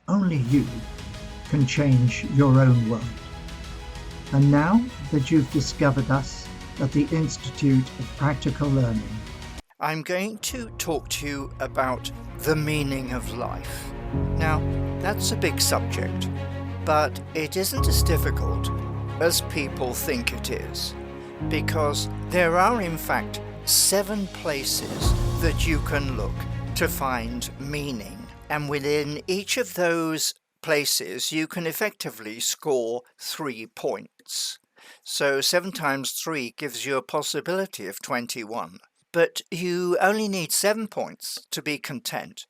only you can change your own world. And now that you've discovered us at the Institute of Practical Learning, I'm going to talk to you about the meaning of life. Now, that's a big subject, but it isn't as difficult as people think it is, because there are in fact 7 places that you can look to find meaning, and within each of those places you can effectively score 3 points. So 7 times 3 gives you a possibility of 21. But you only need 7 points to be content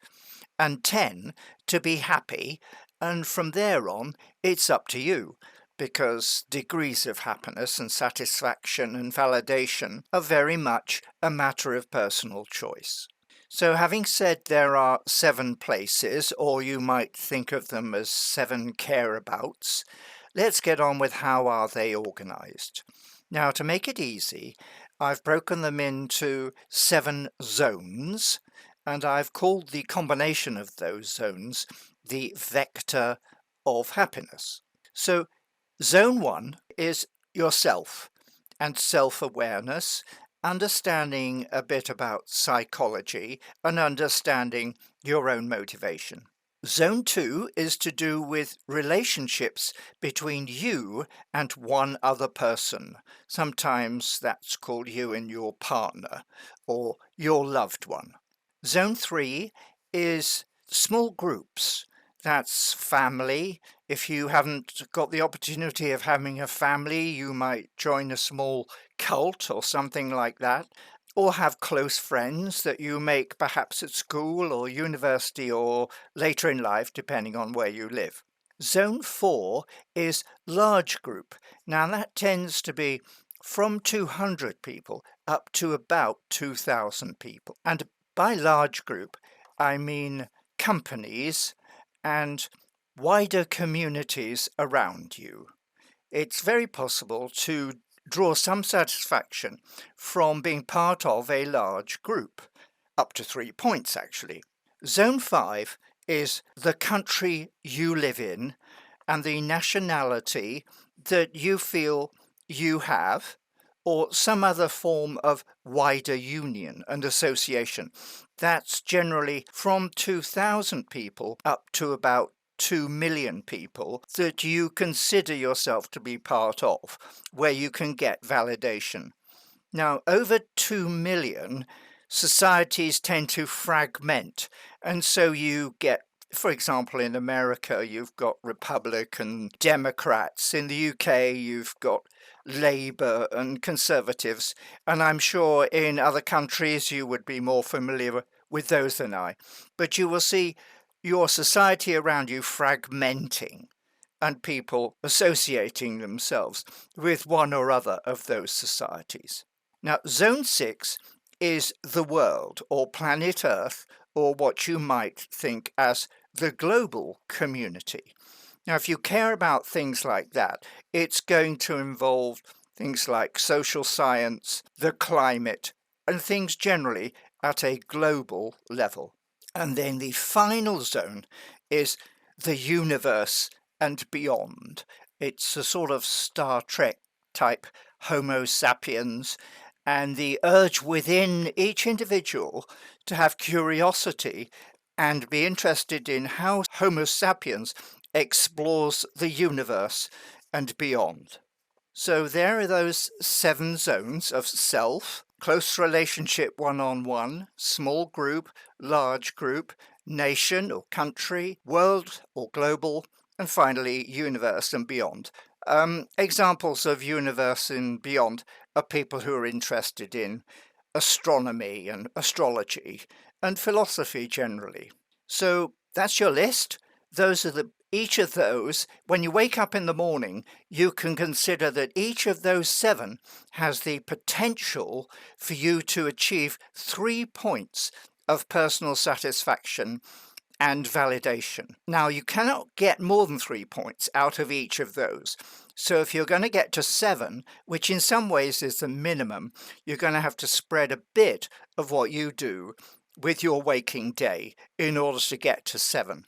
and 10 to be happy, and from there on it's up to you, because degrees of happiness and satisfaction and validation are very much a matter of personal choice. So having said there are 7 places, or you might think of them as 7 careabouts, let's get on with how are they organized. Now, to make it easy, I've broken them into 7 zones, and I've called the combination of those zones the vector of happiness. So zone 1 is yourself and self-awareness, understanding a bit about psychology and understanding your own motivation. Zone 2 is to do with relationships between you and one other person. Sometimes that's called you and your partner or your loved one. Zone 3 is small groups. That's family. If you haven't got the opportunity of having a family, you might join a small cult or something like that, or have close friends that you make perhaps at school or university or later in life, depending on where you live. Zone 4 is large group. Now that tends to be from 200 people up to about 2,000 people. And by large group, I mean companies and wider communities around you. It's very possible to draw some satisfaction from being part of a large group, up to 3 points actually. Zone 5 is the country you live in and the nationality that you feel you have, or some other form of wider union and association. That's generally from 2,000 people up to about 2 million people that you consider yourself to be part of, where you can get validation. Now, over 2 million, societies tend to fragment, and so you get, for example, in America, you've got Republican Democrats. In the UK, you've got Labour and Conservatives, and I'm sure in other countries you would be more familiar with those than I. But you will see your society around you fragmenting and people associating themselves with one or other of those societies. Now, Zone 6 is the world, or planet Earth, or what you might think as the global community. Now, if you care about things like that, it's going to involve things like social science, the climate, and things generally at a global level. And then the final zone is the universe and beyond. It's a sort of Star Trek type Homo sapiens, and the urge within each individual to have curiosity and be interested in how Homo sapiens explores the universe and beyond. So there are those 7 zones of self, close relationship one-on-one, small group, large group, nation or country, world or global, and finally universe and beyond. Examples of universe and beyond are people who are interested in astronomy and astrology and philosophy generally. So that's your list. Those are each of those, when you wake up in the morning, you can consider that each of those 7 has the potential for you to achieve 3 points of personal satisfaction and validation. Now, you cannot get more than 3 points out of each of those. So if you're going to get to 7, which in some ways is the minimum, you're going to have to spread a bit of what you do with your waking day in order to get to 7.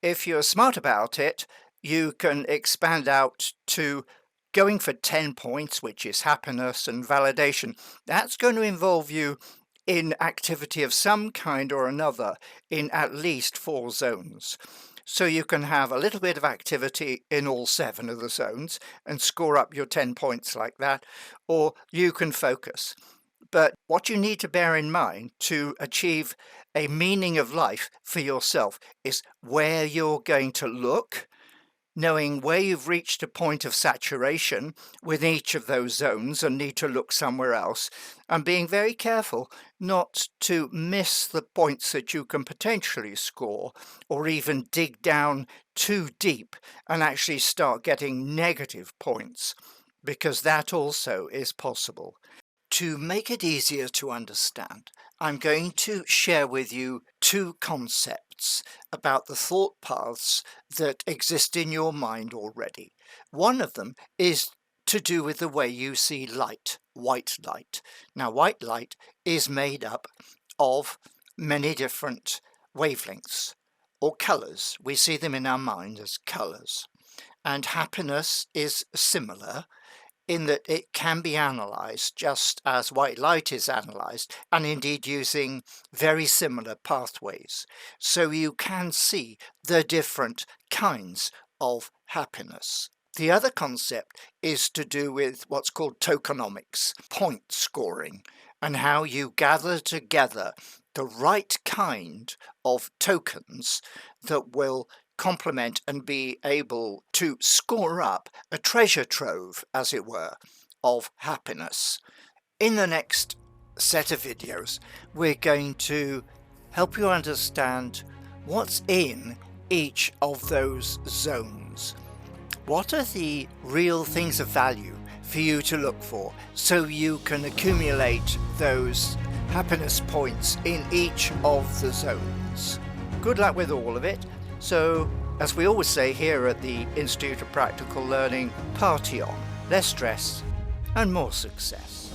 If you're smart about it, you can expand out to going for 10 points, which is happiness and validation. That's going to involve you in activity of some kind or another in at least 4 zones. So you can have a little bit of activity in all 7 of the zones and score up your 10 points like that, or you can focus. But what you need to bear in mind to achieve a meaning of life for yourself is where you're going to look, knowing where you've reached a point of saturation with each of those zones and need to look somewhere else, and being very careful not to miss the points that you can potentially score, or even dig down too deep and actually start getting negative points, because that also is possible. To make it easier to understand, I'm going to share with you 2 concepts about the thought paths that exist in your mind already. One of them is to do with the way you see light, white light. Now, white light is made up of many different wavelengths or colours. We see them in our mind as colours. And happiness is similar, in that it can be analysed just as white light is analysed, and indeed using very similar pathways. So you can see the different kinds of happiness. The other concept is to do with what's called tokenomics, point scoring, and how you gather together the right kind of tokens that will complement and be able to score up a treasure trove, as it were, of happiness. In the next set of videos, we're going to help you understand what's in each of those zones. What are the real things of value for you to look for so you can accumulate those happiness points in each of the zones? Good luck with all of it. So, as we always say here at the Institute of Practical Learning, party on, less stress and more success.